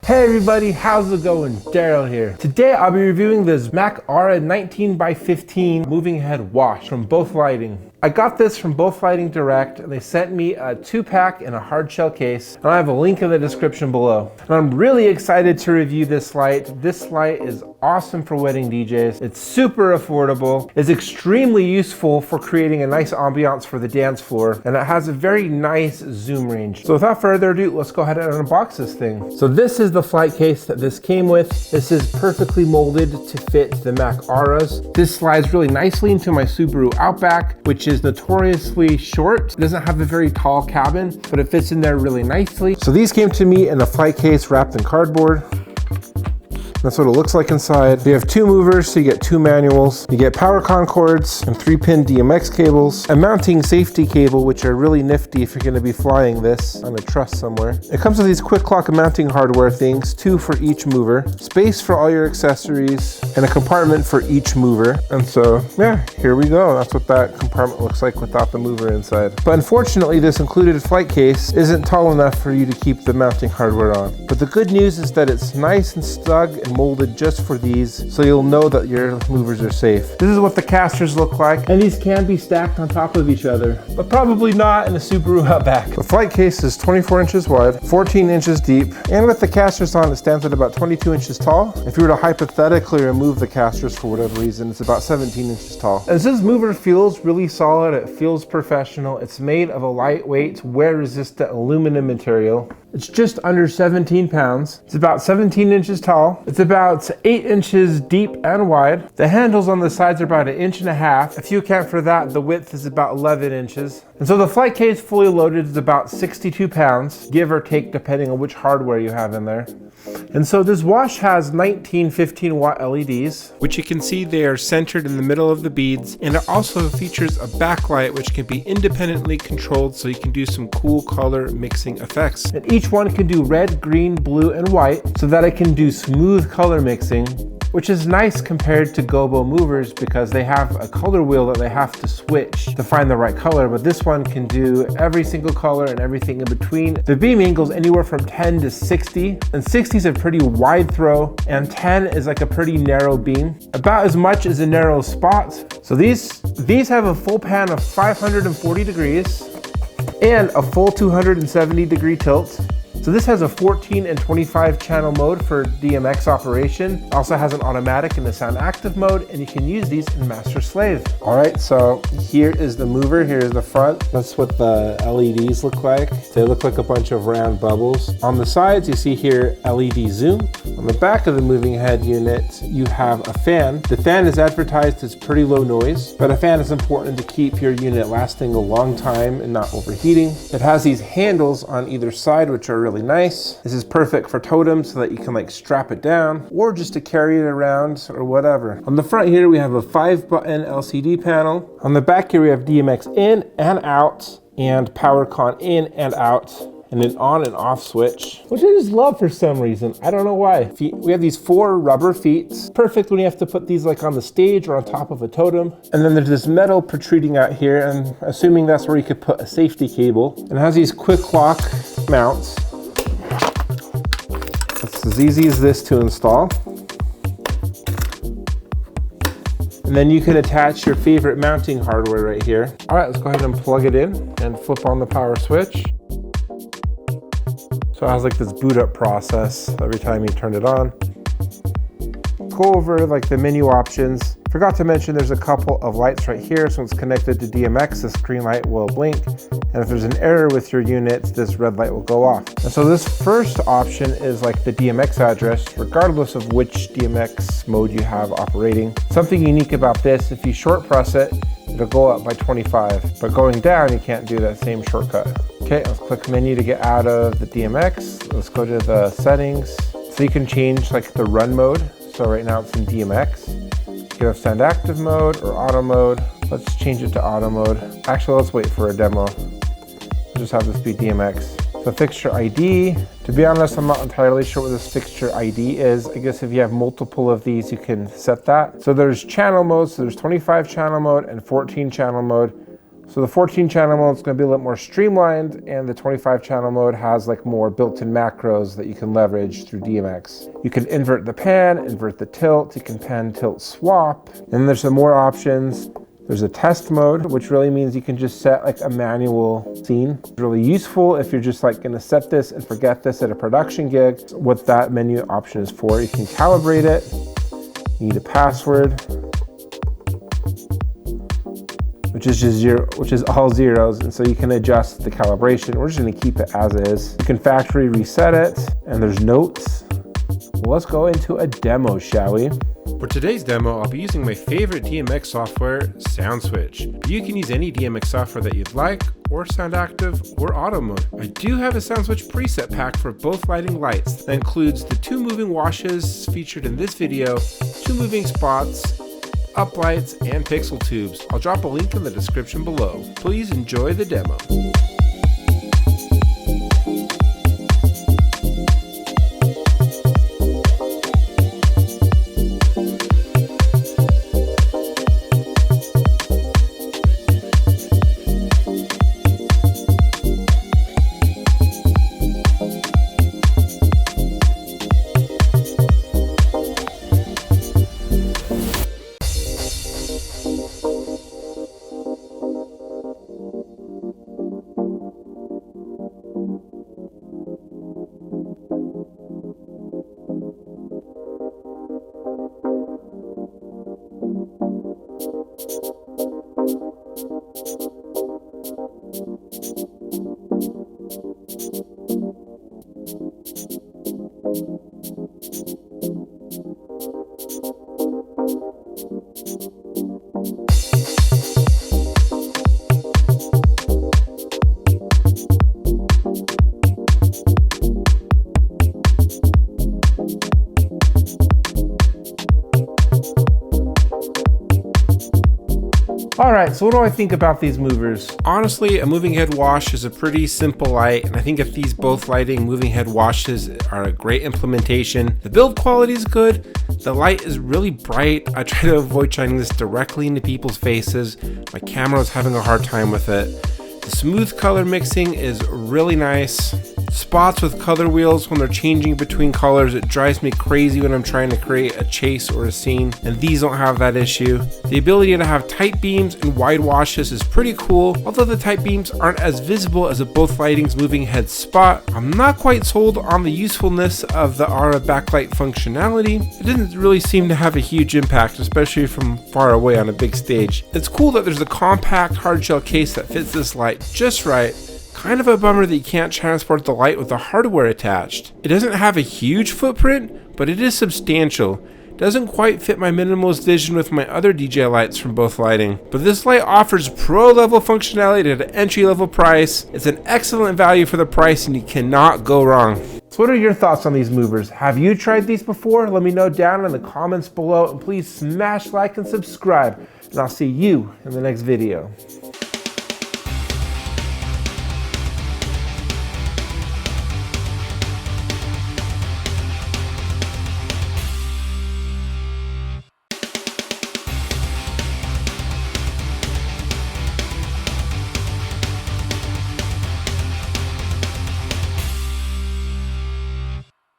Hey everybody, how's it going? Daryl here. Today I'll be reviewing this Mac Aura 19x15 moving head wash from Both Lighting. I got this from Both Lighting Direct, and they sent me a 2-pack in a hard shell case, and I have a link in the description below. And I'm really excited to review this light. This light is awesome for wedding DJs. It's super affordable. It's extremely useful for creating a nice ambiance for the dance floor, and it has a very nice zoom range. So without further ado, let's go ahead and unbox this thing. So this is the flight case that this came with. This is perfectly molded to fit the Mac Auras. This slides really nicely into my Subaru Outback, which is notoriously short. It doesn't have a very tall cabin, but it fits in there really nicely. So these came to me in a flight case wrapped in cardboard. That's what it looks like inside. You have 2 movers, so you get 2 manuals. You get power concords and 3-pin DMX cables, a mounting safety cable, which are really nifty if you're gonna be flying this on a truss somewhere. It comes with these quick clock and mounting hardware things, 2 for each mover, space for all your accessories, and a compartment for each mover. And so, yeah, here we go. That's what that compartment looks like without the mover inside. But unfortunately, this included flight case isn't tall enough for you to keep the mounting hardware on. But the good news is that it's nice and snug and molded just for these, so you'll know that your movers are safe. This is what the casters look like, and these can be stacked on top of each other, but probably not in a Subaru Outback. The flight case is 24 inches wide, 14 inches deep, and with the casters on, it stands at about 22 inches tall. If you were to hypothetically remove the casters for whatever reason, it's about 17 inches tall. As this mover feels really solid, it feels professional. It's made of a lightweight, wear-resistant aluminum material. It's just under 17 pounds. It's about 17 inches tall. It's about 8 inches deep and wide. The handles on the sides are about 1.5 inches. If you account for that, the width is about 11 inches. And so the flight case fully loaded is about 62 pounds, give or take, depending on which hardware you have in there. And so this wash has 19 15-watt LEDs, which you can see they are centered in the middle of the beads, and it also features a backlight which can be independently controlled, so you can do some cool color mixing effects. And each one can do red, green, blue, and white, so that it can do smooth color mixing, which is nice compared to gobo movers because they have a color wheel that they have to switch to find the right color, but this one can do every single color and everything in between. The beaming goes anywhere from 10 to 60, and 60 is a pretty wide throw, and 10 is like a pretty narrow beam, about as much as a narrow spot. So these have a full pan of 540 degrees and a full 270 degree tilt. So this has a 14 and 25 channel mode for DMX operation. It also has an automatic and a sound active mode, and you can use these in master slave. All right, so here is the mover, here's the front. That's what the LEDs look like. They look like a bunch of round bubbles. On the sides, you see here LED zoom. On the back of the moving head unit, you have a fan. The fan is advertised as pretty low noise, but a fan is important to keep your unit lasting a long time and not overheating. It has these handles on either side, which are really nice. This is perfect for totems so that you can like strap it down or just to carry it around or whatever. On the front here, we have a 5-button LCD panel. On the back here, we have DMX in and out and power con in and out, and an on and off switch, which I just love for some reason. I don't know why. We have these 4 rubber feet. Perfect when you have to put these like on the stage or on top of a totem. And then there's this metal protruding out here, and assuming that's where you could put a safety cable. And it has these quick lock mounts. It's as easy as this to install. And then you can attach your favorite mounting hardware right here. All right, let's go ahead and plug it in and flip on the power switch. So it has like this boot up process every time you turn it on. Go over like the menu options. Forgot to mention there's a couple of lights right here. So it's connected to DMX, this green light will blink. And if there's an error with your unit, this red light will go off. And so this first option is like the DMX address, regardless of which DMX mode you have operating. Something unique about this, if you short press it, it'll go up by 25. But going down, you can't do that same shortcut. Okay, let's click menu to get out of the DMX. Let's go to the settings. So you can change like the run mode. So right now it's in DMX. You can have sound active mode or auto mode. Let's change it to auto mode. Actually, let's wait for a demo. We'll just have this be DMX. So fixture ID, to be honest, I'm not entirely sure what this fixture ID is. I guess if you have multiple of these, you can set that. So there's channel mode, so there's 25 channel mode and 14 channel mode. So the 14 channel mode is going to be a little more streamlined, and the 25 channel mode has like more built-in macros that you can leverage through DMX. You can invert the pan, invert the tilt, you can pan, tilt, swap, and there's some more options. There's a test mode, which really means you can just set like a manual scene. It's really useful if you're just like gonna set this and forget this at a production gig, what that menu option is for. You can calibrate it, you need a password, which is just zero, which is all zeros, and so you can adjust the calibration. We're just gonna keep it as is. You can factory reset it, and there's notes. Well, let's go into a demo, shall we? For today's demo, I'll be using my favorite DMX software, SoundSwitch. You can use any DMX software that you'd like, or Sound Active, or Auto Mode. I do have a SoundSwitch preset pack for both lighting lights that includes the 2 moving washes featured in this video, 2 moving spots, uplights, and pixel tubes. I'll drop a link in the description below. Please enjoy the demo. Alright, so what do I think about these movers? Honestly, a moving head wash is a pretty simple light, and I think if these both lighting moving head washes are a great implementation. The build quality is good, the light is really bright. I try to avoid shining this directly into people's faces. My camera is having a hard time with it. The smooth color mixing is really nice. Spots with color wheels when they're changing between colors, it drives me crazy when I'm trying to create a chase or a scene, and these don't have that issue. The ability to have tight beams and wide washes is pretty cool, although the tight beams aren't as visible as a both lighting's moving head spot. I'm not quite sold on the usefulness of the Aura backlight functionality. It doesn't really seem to have a huge impact, especially from far away on a big stage. It's cool that there's a compact hard shell case that fits this light just right. Kind of a bummer that you can't transport the light with the hardware attached. It doesn't have a huge footprint, but it is substantial. It doesn't quite fit my minimalist vision with my other DJ lights from Both Lighting. But this light offers pro level functionality at an entry level price. It's an excellent value for the price, and you cannot go wrong. So what are your thoughts on these movers? Have you tried these before? Let me know down in the comments below, and please smash like and subscribe, and I'll see you in the next video.